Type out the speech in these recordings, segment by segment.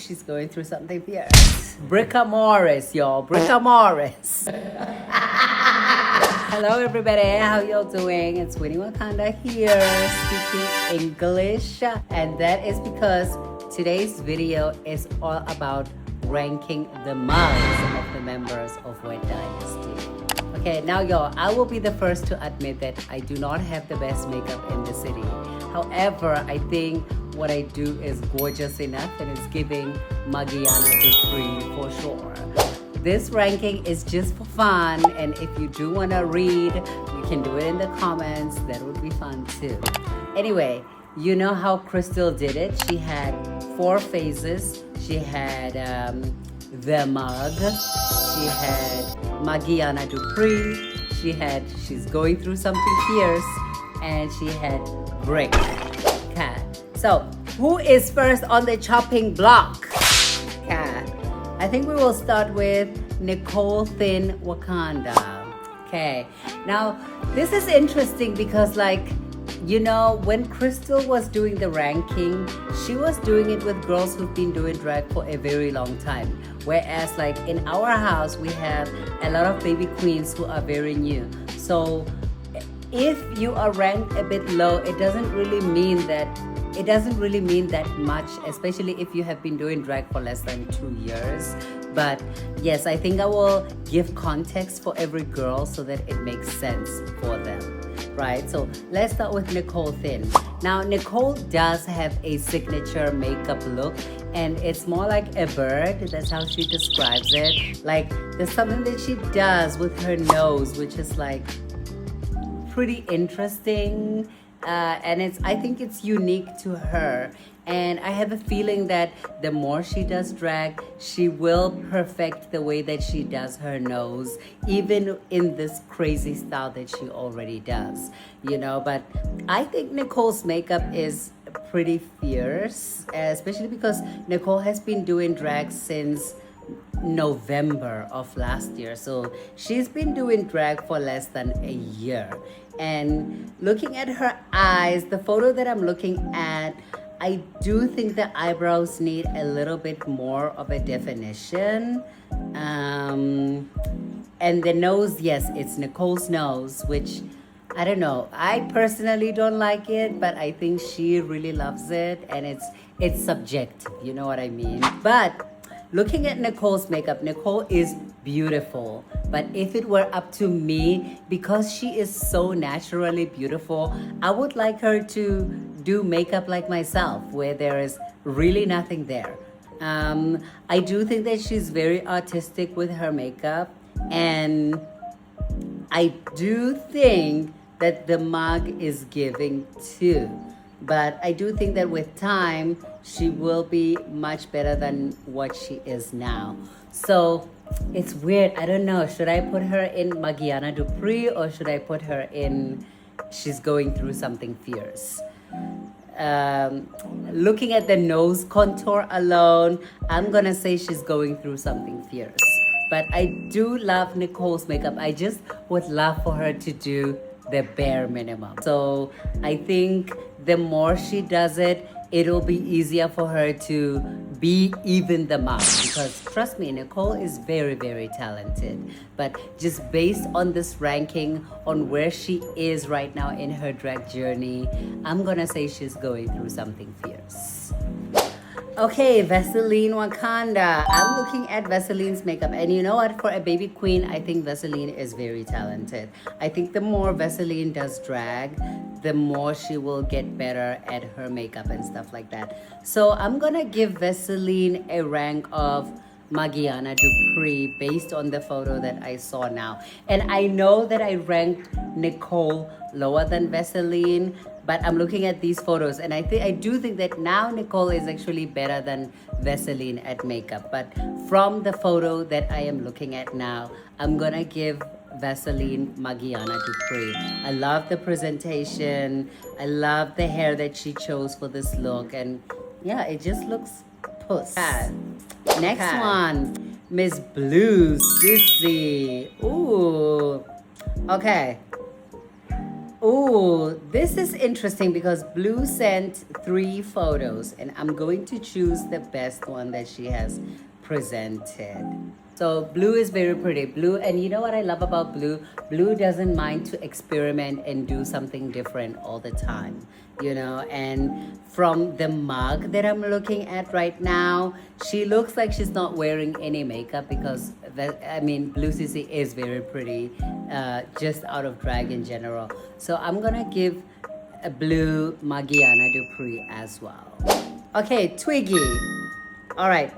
she's going through something fierce. Bricka Morris, y'all. Bricka Morris. Hello, everybody. How y'all doing? It's Winnie Wakanda here, speaking English. And that is because today's video is all about ranking the mugs of the members of Wet Dynasty. Okay, now y'all, I will be the first to admit that I do not have the best makeup in the city. However, I think what I do is gorgeous enough and it's giving Magiana Dupree for sure. This ranking is just for fun, and if you do want to read, you can do it in the comments. That would be fun too. Anyway, you know how Krystal did it. She had 4 phases. She had the mug. She had Magiana Dupree. She had she's going through something fierce, and she had Brick Cat. So, who is first on the chopping block? Cat. I think we will start with Nicole Thin Wakanda. Okay. Now, this is interesting because, like, you know, when Krystal was doing the ranking, she was doing it with girls who've been doing drag for a very long time. Whereas, like, in our house, we have a lot of baby queens who are very new. So, if you are ranked a bit low, it doesn't really mean that much, especially if you have been doing drag for less than 2 years. But yes, I think I will give context for every girl so that it makes sense for them, right? So let's start with Nicole Thin. Now, Nicole does have a signature makeup look, and it's more like a bird. That's how she describes it. Like, there's something that she does with her nose, which is like pretty interesting. And I think it's unique to her, and I have a feeling that the more she does drag, she will perfect the way that she does her nose, even in this crazy style that she already does, you know. But I think Nicole's makeup is pretty fierce, especially because Nicole has been doing drag since November of last year, so she's been doing drag for less than a year. And looking at her eyes, the photo that I'm looking at, I do think the eyebrows need a little bit more of a definition. And the nose, yes, it's Nicole's nose, which I don't know. I personally don't like it, but I think she really loves it, and it's subjective, you know what I mean? But looking at Nicole's makeup, Nicole is beautiful. But if it were up to me, because she is so naturally beautiful, I would like her to do makeup like myself, where there is really nothing there. I do think that she's very artistic with her makeup, and I do think that the mug is giving too. But I do think that with time, she will be much better than what she is now. So it's weird. I don't know. Should I put her in Magiana Dupree, or should I put her in she's going through something fierce? Looking at the nose contour alone, I'm going to say she's going through something fierce. But I do love Nicole's makeup. I just would love for her to do the bare minimum. So I think the more she does it, it'll be easier for her to be even the mug, because trust me, Nicole is very, very talented. But just based on this ranking, on where she is right now in her drag journey, I'm gonna say she's going through something fierce. Okay, Vaseline Wakanda. I'm looking at Vaseline's makeup, and you know what? For a baby queen, I think Vaseline is very talented. I think the more Vaseline does drag, the more she will get better at her makeup and stuff like that. So I'm gonna give Vaseline a rank of Magiana Dupree based on the photo that I saw now. And I know that I ranked Nicole lower than Vaseline, but I'm looking at these photos, and I do think that now Nicole is actually better than Vaseline at makeup. But from the photo that I am looking at now, I'm gonna give Vaseline Magiana Dupree. I love the presentation. I love the hair that she chose for this look, and yeah, it just looks puss. Next one, Miss Blue Sissy. Ooh, okay. Oh, this is interesting because Blue sent 3 photos and I'm going to choose the best one that she has presented. So Blue is very pretty. Blue, and you know what I love about Blue? Blue doesn't mind to experiment and do something different all the time, you know. And from the mug that I'm looking at right now, she looks like she's not wearing any makeup because Blue Sissy is very pretty, just out of drag in general. So I'm gonna give a Blue Magiana Dupree as well. Okay, Twiggy. All right.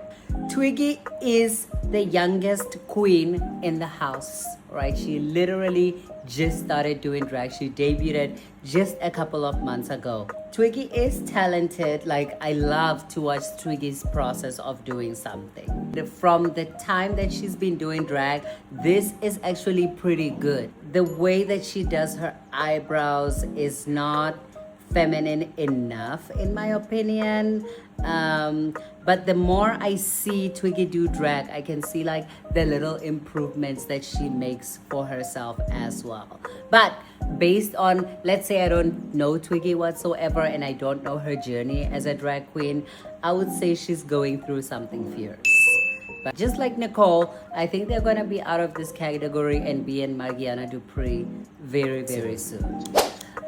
Twiggy is the youngest queen in the house, right? She literally just started doing drag. She debuted just a couple of months ago. Twiggy is talented. Like, I love to watch Twiggy's process of doing something. From the time that she's been doing drag, this is actually pretty good. The way that she does her eyebrows is not feminine enough in my opinion, but the more I see Twiggy do drag, I can see like the little improvements that she makes for herself as well. But based on, let's say I don't know Twiggy whatsoever and I don't know her journey as a drag queen, I would say she's going through something fierce. But just like Nicole, I think they're gonna be out of this category and be in Magiana Dupree very, very soon.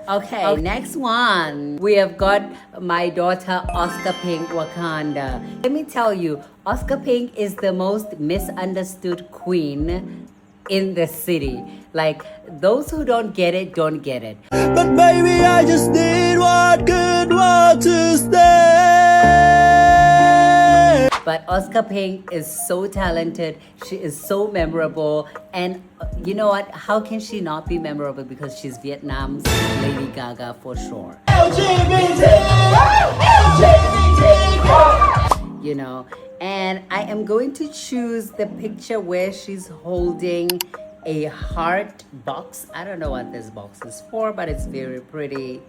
Okay, next one. We have got my daughter, Oscar Pink Wakanda. Let me tell you, Oscar Pink is the most misunderstood queen in the city. Like, those who don't get it, don't get it. But baby, I just need one good one to stay. But Oscar Pink is so talented. She is so memorable. And you know what? How can she not be memorable? Because she's Vietnam's Lady Gaga for sure. LGBT! LGBT! You know, and I am going to choose the picture where she's holding a heart box. I don't know what this box is for, but it's very pretty.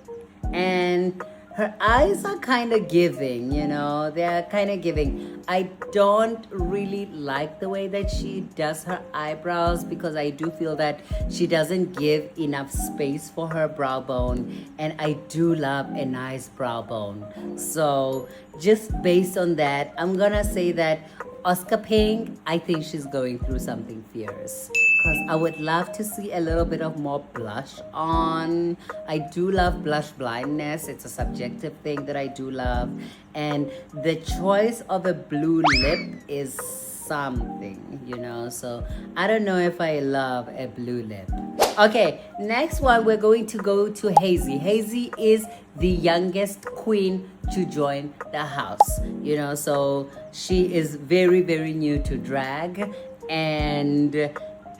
And her eyes are kind of giving, you know, they're kind of giving. I don't really like the way that she does her eyebrows because I do feel that she doesn't give enough space for her brow bone. And I do love a nice brow bone. So just based on that, I'm gonna say that Oscar Pink, I think she's going through something fierce. Because I would love to see a little bit of more blush on. I do love blush blindness. It's a subjective thing that I do love. And the choice of a blue lip is something, you know. So I don't know if I love a blue lip. Okay, next one, we're going to go to Hazy. Hazy is the youngest queen to join the house, you know. So she is very, very new to drag. And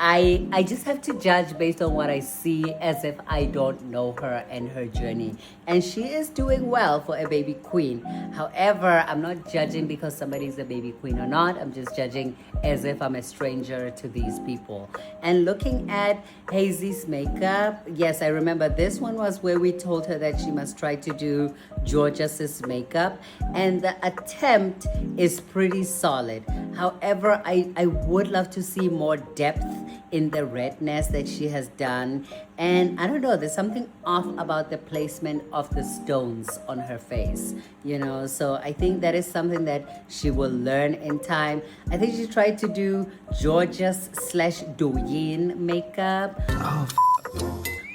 I just have to judge based on what I see as if I don't know her and her journey. And she is doing well for a baby queen. However, I'm not judging because somebody's a baby queen or not. I'm just judging as if I'm a stranger to these people. And looking at Hazy's makeup, yes, I remember this one was where we told her that she must try to do Georgia's makeup. And the attempt is pretty solid. However, I would love to see more depth in the redness that she has done. And I don't know, there's something off about the placement of the stones on her face, you know. So I think that is something that she will learn in time. I think she tried to do Georgia's/Douyin makeup,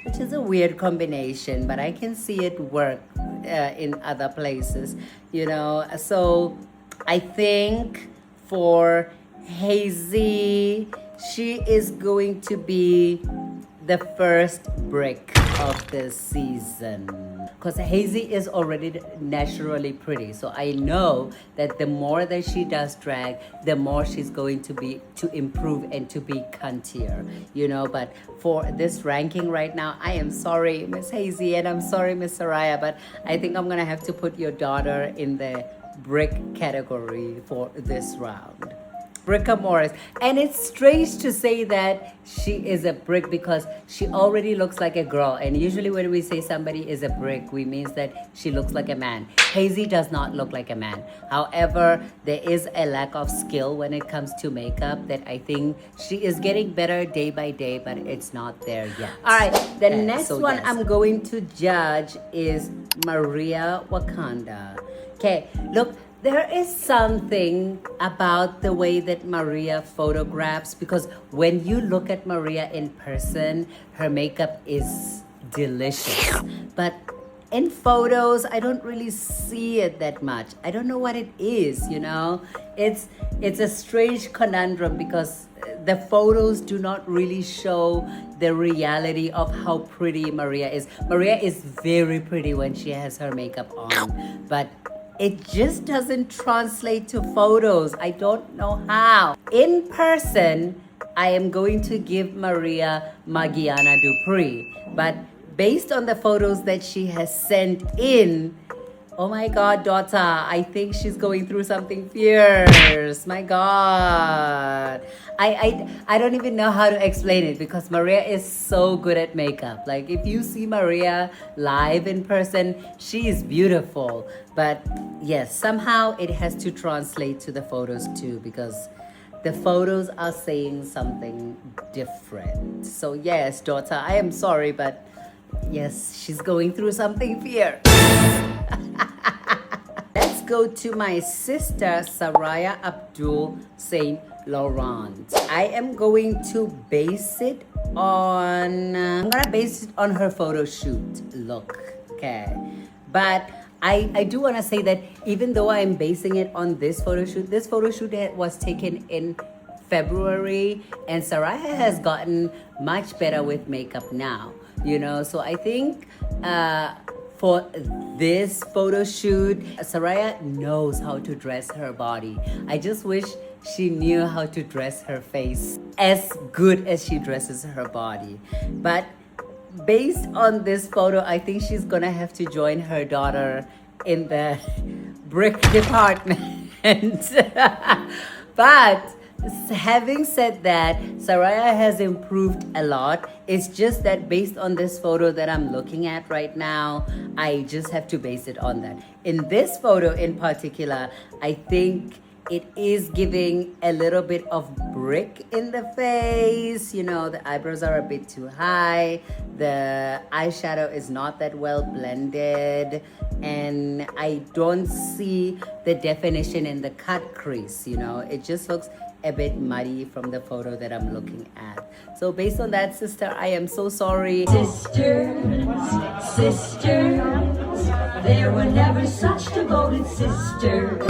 which is a weird combination, but I can see it work in other places, you know. So I think for Hazy, she is going to be the first brick of the season. Because Hazy is already naturally pretty. So I know that the more that she does drag, the more she's going to be to improve and to be cuntier, you know. But for this ranking right now, I am sorry, Miss Hazy, and I'm sorry, Miss Soraya, but I think I'm gonna have to put your daughter in the brick category for this round. Bricka Morris. And it's strange to say that she is a brick because she already looks like a girl. And usually when we say somebody is a brick, we means that she looks like a man. Hazy does not look like a man. However, there is a lack of skill when it comes to makeup that I think she is getting better day by day, but it's not there yet. All right, the next one I'm going to judge is Maria Wakanda. Okay, look, there is something about the way that Maria photographs, because when you look at Maria in person, her makeup is delicious. But in photos, I don't really see it that much. I don't know what it is, you know? It's a strange conundrum because the photos do not really show the reality of how pretty Maria is. Maria is very pretty when she has her makeup on, but it just doesn't translate to photos. I don't know how. In person, I am going to give Maria Magiana Dupree, but based on the photos that she has sent in, oh my God, daughter, I think she's going through something fierce. My God. I don't even know how to explain it because Maria is so good at makeup. Like if you see Maria live in person, she is beautiful. But yes, somehow it has to translate to the photos too because the photos are saying something different. So yes, daughter, I am sorry, but yes, she's going through something fierce. Let's go to my sister, Saraya Abdul Saint Laurent. I am going to base it on, I'm gonna base it on her photo shoot look, okay? But I do wanna say that even though I'm basing it on this photo shoot was taken in February, and Saraya has gotten much better with makeup now, you know? So I think for this photo shoot, Saraya knows how to dress her body. I just wish she knew how to dress her face as good as she dresses her body. But based on this photo, I think she's gonna have to join her daughter in the brick department. But having said that, Saraya has improved a lot. It's just that based on this photo that I'm looking at right now, I just have to base it on that. In this photo in particular, I think it is giving a little bit of brick in the face. You know, the eyebrows are a bit too high. The eyeshadow is not that well blended. And I don't see the definition in the cut crease, you know. It just looks a bit muddy from the photo that I'm looking at. So based on that, sister, I am so sorry. Sisters, there were never such devoted sisters.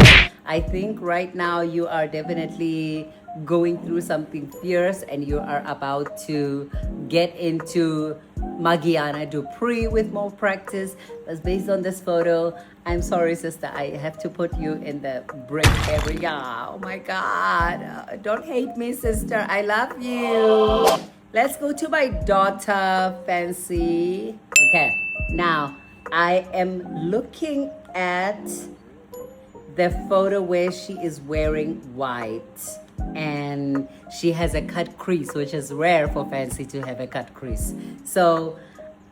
I think right now you are definitely going through something fierce and you are about to get into Magiana Dupree with more practice. But based on this photo, I'm sorry, sister, I have to put you in the brick area. Oh my God. Don't hate me, sister. I love you. Let's go to my daughter, Fancy. Okay, now I am looking at the photo where she is wearing white and she has a cut crease, which is rare for Fancy to have a cut crease. So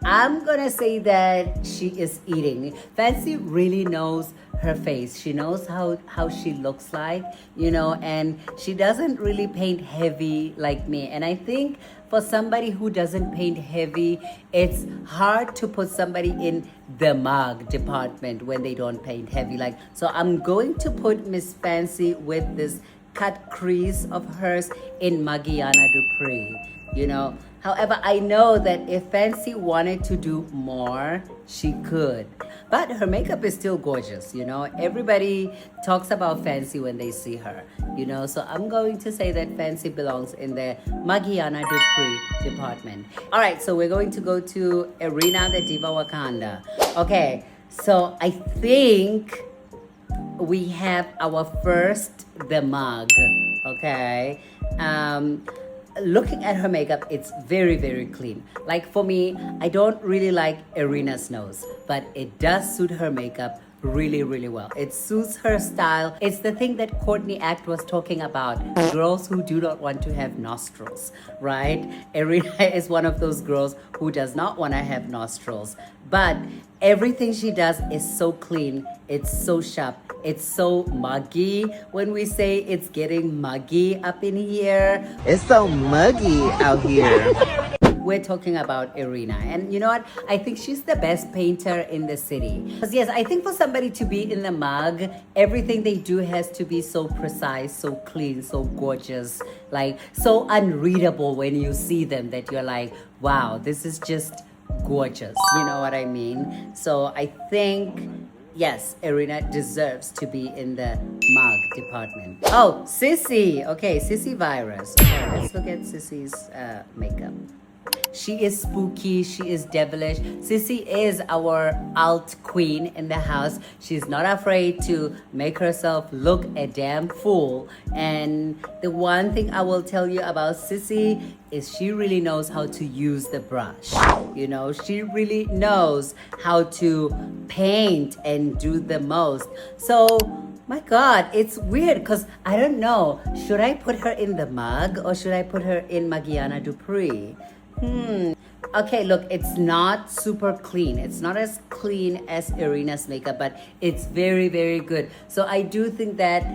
I'm gonna say that she is eating. Fancy really knows her face. She knows how she looks like, you know, and she doesn't really paint heavy like me. And I think for somebody who doesn't paint heavy, it's hard to put somebody in the mug department when they don't paint heavy. Like, so I'm going to put Miss Fancy with this cut crease of hers in Magiana Dupree, you know. However, I know that if Fancy wanted to do more, she could. But her makeup is still gorgeous, you know. Everybody talks about Fancy when they see her, you know. So I'm going to say that Fancy belongs in the Magiana Dupree department. All right, so we're going to go to Irina the Diva Wakanda. Okay, so I think we have our first the mug, okay. Looking at her makeup, it's very, very clean. Like for me, I don't really like Irina's nose, but it does suit her makeup really, really well. It suits her style. It's the thing that Courtney Act was talking about. Girls who do not want to have nostrils, right? Irina is one of those girls who does not want to have nostrils. But everything she does is so clean. It's so sharp. It's so muggy. When we say it's getting muggy up in here, It's so muggy out here. we're talking about Irina. And you know what? I think she's the best painter in the city. Because yes, I think for somebody to be in the mug, everything they do has to be so precise, so clean, so gorgeous, like so unreadable when you see them that you're like, wow, this is just gorgeous. You know what I mean? So I think, yes, Irina deserves to be in the mug department. Oh, Sissy. Okay, Sissy virus. Okay, let's look at Sissy's makeup. She is spooky. She is devilish. Sissy is our alt queen in the house. She's not afraid to make herself look a damn fool. And the one thing I will tell you about Sissy is she really knows how to use the brush. You know, she really knows how to paint and do the most. So, my God, it's weird because I don't know. Should I put her in the mug or should I put her in Magiana Dupree? Okay, look, it's not super clean. It's not as clean as Irina's makeup, but it's very, very good. So I do think that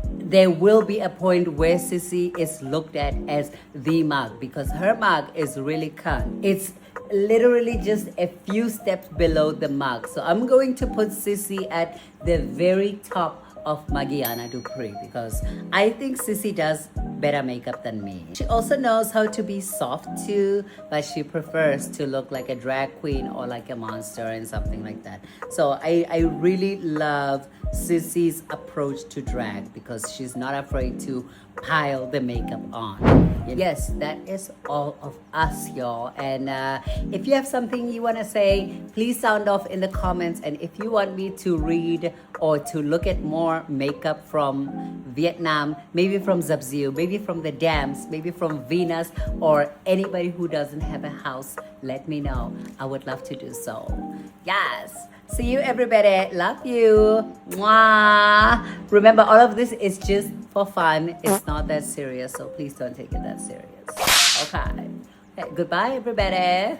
there will be a point where Sissy is looked at as the mug because her mug is really cut. It's literally just a few steps below the mug. So I'm going to put Sissy at the very top of Magiana Dupree because I think Sissy does better makeup than me. She also knows how to be soft too, but she prefers to look like a drag queen or like a monster and something like that. So I really love Sissy's approach to drag because she's not afraid to pile the makeup on. Yes, that is all of us, y'all. And if you have something you want to say, please sound off in the comments. And if you want me to read or to look at more makeup from Vietnam, maybe from Zabziu, maybe from the Dams, maybe from Venus, or anybody who doesn't have a house, let me know. I would love to do so. Yes. See you, everybody. Love you. Mwah. Remember, all of this is just for fun. It's not that serious, so please don't take it that serious. Okay. Goodbye, everybody.